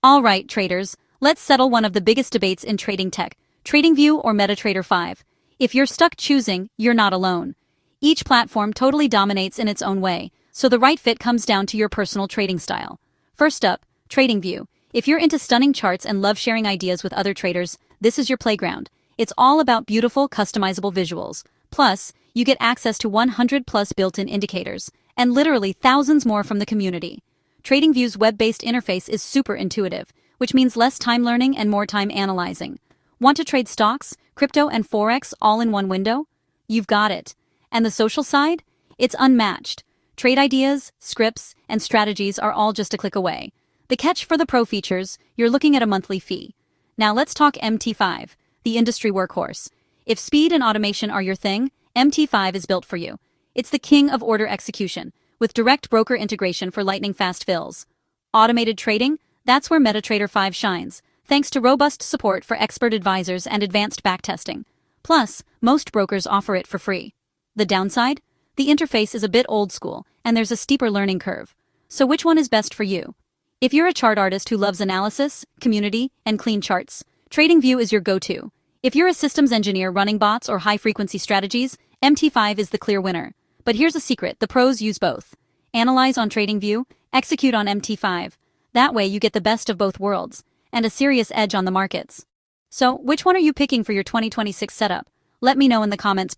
Alright, traders, let's settle one of the biggest debates in trading tech, TradingView or MetaTrader 5. If you're stuck choosing, you're not alone. Each platform totally dominates in its own way, so the right fit comes down to your personal trading style. First up, TradingView. If you're into stunning charts and love sharing ideas with other traders, this is your playground. It's all about beautiful, customizable visuals. Plus, you get access to 100 plus built-in indicators, and literally thousands more from the community. TradingView's web-based interface is super intuitive, which means less time learning and more time analyzing. Want to trade stocks, crypto, and forex all in one window? You've got it. And the social side? It's unmatched. Trade ideas, scripts, and strategies are all just a click away. The catch for the pro features, you're looking at a monthly fee. Now let's talk MT5, the industry workhorse. If speed and automation are your thing, MT5 is built for you. It's the king of order execution, with direct broker integration for lightning-fast fills. Automated trading? That's where MetaTrader 5 shines, thanks to robust support for expert advisors and advanced backtesting. Plus, most brokers offer it for free. The downside? The interface is a bit old school, and there's a steeper learning curve. So which one is best for you? If you're a chart artist who loves analysis, community, and clean charts, TradingView is your go-to. If you're a systems engineer running bots or high-frequency strategies, MT5 is the clear winner. But here's a secret, the pros use both. Analyze on TradingView, execute on MT5. That way you get the best of both worlds, and a serious edge on the markets. So, which one are you picking for your 2026 setup? Let me know in the comments below.